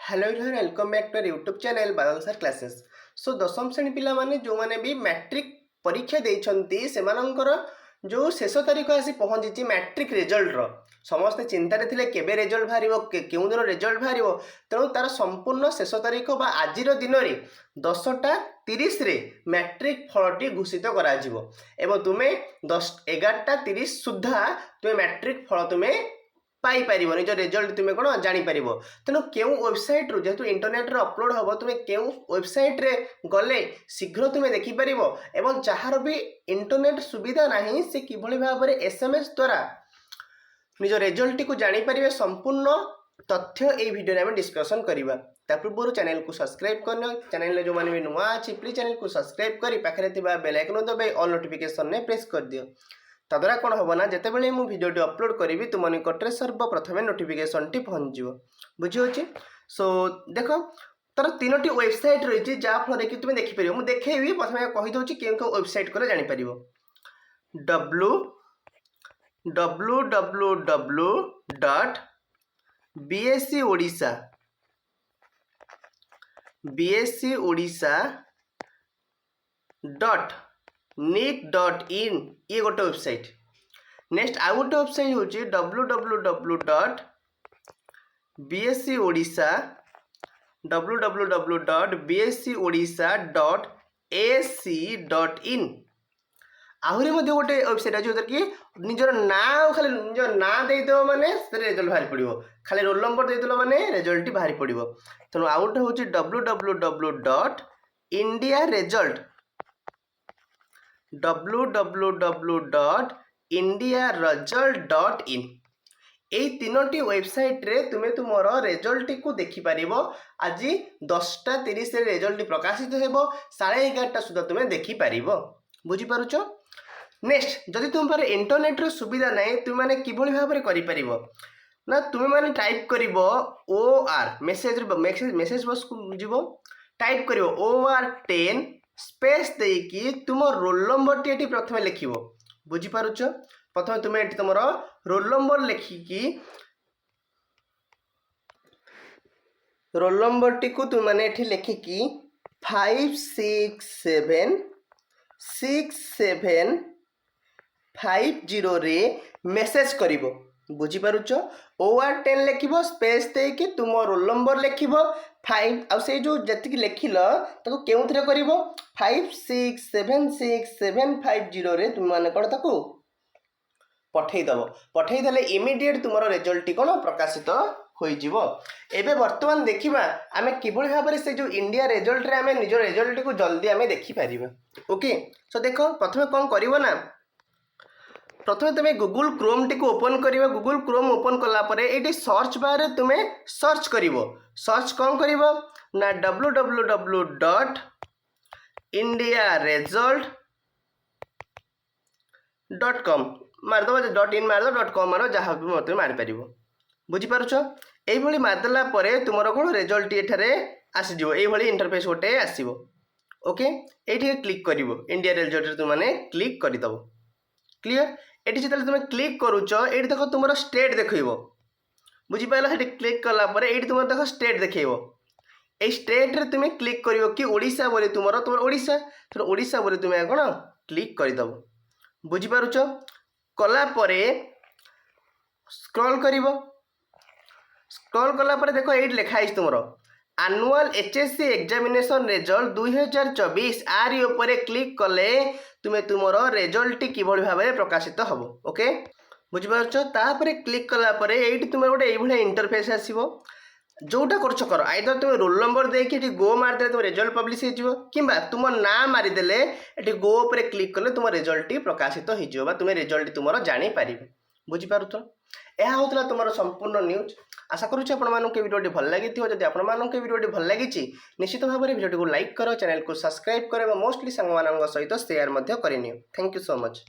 Hello everyone welcome back to YouTube channel Badal sir classes. So दशम श्रेणी पिला माने जो माने भी मैट्रिक परीक्षा देइछंती सेमानंकर जो शेष तारीख आसी पहुंची मैट्रिक रिजल्ट रो समस्ते चिंतार थे केबे रिजल्ट बाहर केउं दिन रिजल्ट बाहर तेणु तार संपूर्ण शेष तारीख बा आजिर दिन में 10:30 रे मैट्रिक फलटी घोषित करा तुम्हें 11:30 सुधा तुम्हें मैट्रिक फल तुम्हें पाइपर निज रिजल्ट तुम्हें कौन जापर तेणु क्यों वेबसाइट रू जेहतु इंटरनेट रे अपलोड हम तुम्हें क्यों वेबसाइट रे गले शीघ्र तुम्हें देखिपर एवं जार भी इंटरनेट सुविधा नहीं से किभली भाव में SMS द्वारा निज रिजल्ट को जापर संपूर्ण तथ्य ये वीडियो में डिस्कसन करवा पूर्व चैनल को सब्सक्राइब करना चैनल जो मैंने भी नुआ अच्छी प्लीज चैनल को सब्सक्राइब कर पाखे बेल आइकन दबाई ऑल नोटिफिकेशन ने प्रेस कर दियो तद्वारा कौन हम ना जितेबाला मुझे भिडियो अपलोड करी तुम निकटने सर्वप्रथमे नोटिफिकेशन टी पहुँच बुझे। सो देख तार 3टी वेबसाइट रही जहाँफल कि तुम देखिपर मुझे देखेबी प्रथम कहीदे क्यों वेबसाइट कले जापर www.bscodisha.nic.in ये गोटे वेबसाइट। नेक्स्ट आउ गोटे वेबसाइट हूँ www.bscodisha.ac.in आहरी गोटे वेबसाइट अच्छे जो कि निजर ना खाली निजर ना देदेव माने रिजल्ट बाहरी पड़ो खाली रोल नंबर देदेल माने रिजल्ट बाहरी पड़ो तेणु आउ गोटे हूँ www.indiaresult.in এই 3टी वेबसाइट रे तुम्हें तुमर रिजल्ट को देखिपर आज 10:30 रिजल्ट प्रकाशित हो 11:30 सुधा तुम्हें देखिपर बुझीपारुच। नेक्स्ट जदि तुम पर इंटरनेट रो सुविधा नहीं तुम मैंने किभली भाव में करिपर ना तुम मैंने टाइप कर OR मेसेज बॉक्स को जीव टाइप कर OR10 स्पेस देकी तुम रोल नंबर टी प्रथम लिख बुझीपारुच प्रथम तुम्हें ये तुम रोल नंबर लिखिकी रोल नंबर टी को तुम मैंने लिखिकी 5676750 रे मेसेज करिवो बुझीपारुच OR10 लिख स्पेस देकी तुम रोल नंबर लिख 5 आ से जो जी लिखिल ताको केउ थरे करिवो 5676750 रे तुम माने कौन ताको पठेदेव पठेदेले इमिडिएट तुम रिजल्ट कौन प्रकाशित हो एबे वर्तमान देखिबा आमे किभली भाव में से जो इंडिया रिजल्ट रे आमे निज रिजल्ट को जल्दी आमे देखि परिबा। ओके सो देखो प्रथमे कौन करिवो ना प्रथम तुम्हें गूगल क्रोम टी को ओपन करिवो गूगल क्रोम ओपन कला परे एटी सर्च बार रे तुम्हें सर्च करिवो सर्च कौन करिवो ना www.indiaresult.com मारदो .in मारदो .com मारो जहाँ भी मत मारिपर बुझीपारुच यही मारदेला तुमर कौन रिजल्ट एठारे आसीजो ये इंटरफेस गोटे आसो। ओके ये क्लिक कर इंडिया रिजल्ट तुमने क्लिक करदेव क्लीयर ये जो तुम क्लिक करुच ये देख तुम स्टेट देखो बुझीपाल ये क्लिक कलापर ये तुम देख स्टेट देखो ये स्टेट रे तुम्हें क्लिक कर कि ओडिशा बोली तुम ओडिशा तो ओडिशा बोली तुम्हें कौन क्लिक करदेव बुझीपारुच कलापर स्क्रॉल कलापर देखो ये लिखाई तुम एनुअल HSC एग्जामिनेशन रिजल्ट 2024 आरी उपरे क्लिक कले तुम्हें तुमर रिजल्ट किभली भाव में प्रकाशित हम। ओके बुझीपारुच तापर क्लिक कलापर ये तुम गोटे ये इंटरफेस आसो जोटा कर आइदर तुम रोल नंबर देकी गो मारिदे तुम रिजल्ट पब्लिश हो कि तुम ना मारिदेले ये गो पर क्लिक कले तुम रिजल्ट प्रकाशित हो तुम रिजल्ट तुम जापर बुझीपारुच यह होता तुम संपूर्ण न्यूज। आशा करुँच आपके वीडियो भल लगी जब आपके वीडियो भल लगी निश्चित भाव में वीडियो को लाइक कर चैनल को सब्सक्राइब कर मोस्टली सांग सहित शेयर करनी। Thank you so much.